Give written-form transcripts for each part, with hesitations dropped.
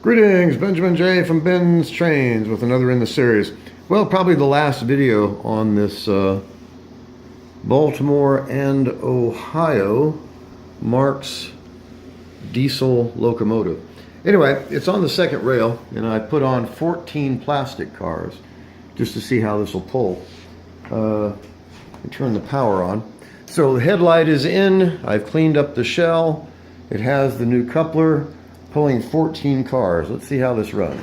Greetings, Benjamin J. from Ben's Trains with another in the series. Well, probably the last video on this Baltimore and Ohio Marx diesel locomotive. Anyway, it's on the second rail, and I put on 14 plastic cars just to see how this will pull. I turn the power on. So the headlight is in. I've cleaned up the shell. It has the new coupler, pulling 14 cars. Let's see how this runs.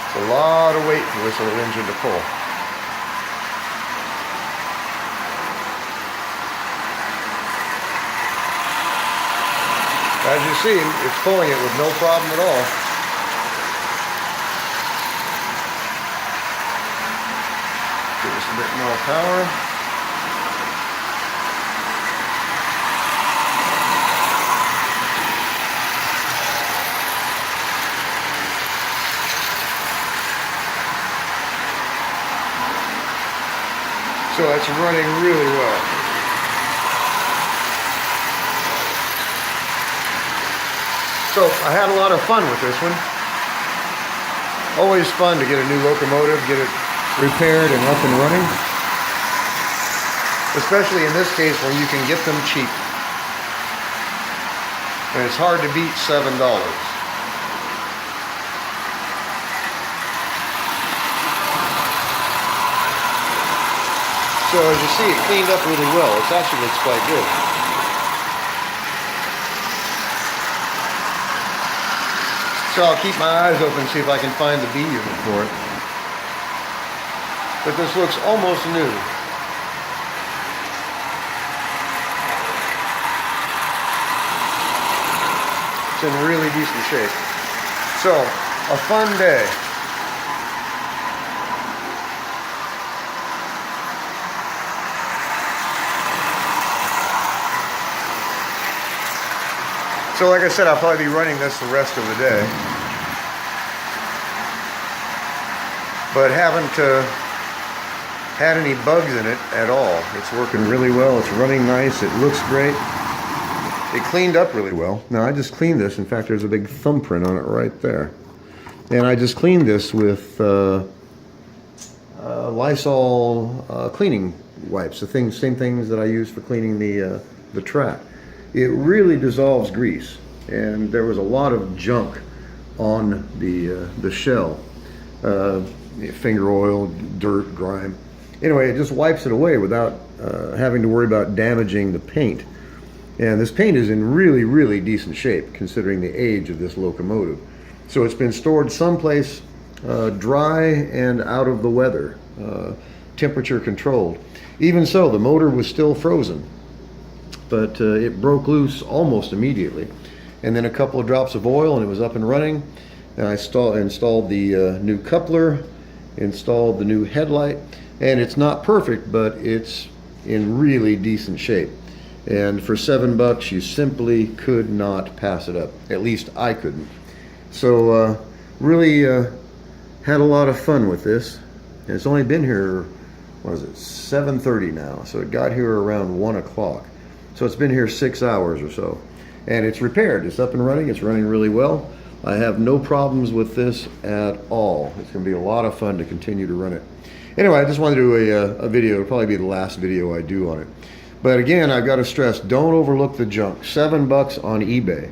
It's a lot of weight for this little engine to pull. As you see, it's pulling it with no problem at all. Give us a bit more power. So it's running really well. So I had a lot of fun with this one. Always fun to get a new locomotive, get it repaired and up and running. Especially in this case where you can get them cheap. And it's hard to beat $7. So as you see, it cleaned up really well. It actually looks quite good. So I'll keep my eyes open and see if I can find the B unit for it. But this looks almost new. It's in really decent shape. So, a fun day. So like I said, I'll probably be running this the rest of the day. But haven't had any bugs in it at all. It's working really well. It's running nice. It looks great. It cleaned up really well. Now I just cleaned this. In fact, there's a big thumbprint on it right there. And I just cleaned this with Lysol cleaning wipes. Same things that I use for cleaning the track. It really dissolves grease, and there was a lot of junk on the shell, finger oil, dirt, grime. Anyway, it just wipes it away without having to worry about damaging the paint. And this paint is in really, really decent shape considering the age of this locomotive. So it's been stored someplace dry and out of the weather, temperature controlled. Even so, the motor was still frozen. But it broke loose almost immediately. And then a couple of drops of oil and it was up and running. And I installed the new coupler, installed the new headlight, and it's not perfect, but it's in really decent shape. And for $7, you simply could not pass it up. At least I couldn't. So really had a lot of fun with this. And it's only been here, what is it, 7:30 now. So it got here around 1 o'clock. So it's been here 6 hours or so, and it's repaired. It's up and running. It's running really well. I have no problems with this at all. It's going to be a lot of fun to continue to run it. Anyway, I just wanted to do a video. It'll probably be the last video I do on it. But again, I've got to stress, don't overlook the junk. $7 on eBay.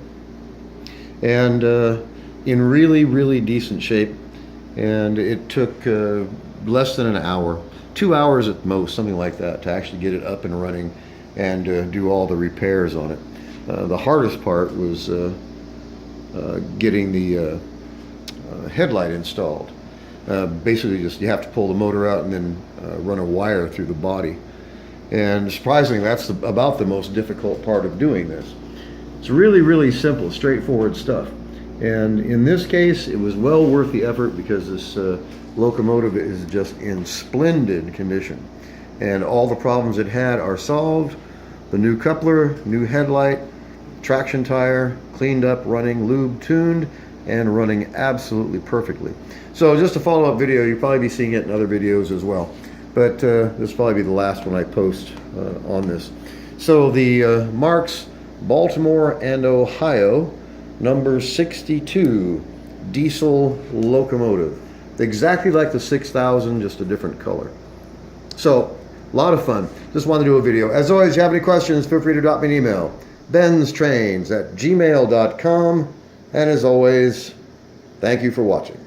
And in really, really decent shape. And it took less than an hour, 2 hours at most, something like that, to actually get it up and running and do all the repairs on it. The hardest part was getting the headlight installed. Basically just you have to pull the motor out and then run a wire through the body. And surprisingly, that's about the most difficult part of doing this. It's really, really simple, straightforward stuff. And in this case, it was well worth the effort because this locomotive is just in splendid condition. And all the problems it had are solved. The new coupler, new headlight, traction tire, cleaned up, running, lube, tuned, and running absolutely perfectly. So just a follow-up video, you'll probably be seeing it in other videos as well. But this will probably be the last one I post on this. So the Marx, Baltimore and Ohio, number 62 diesel locomotive. Exactly like the 6000, just a different color. So, a lot of fun. Just wanted to do a video. As always, if you have any questions, feel free to drop me an email. benstrains@gmail.com. And as always, thank you for watching.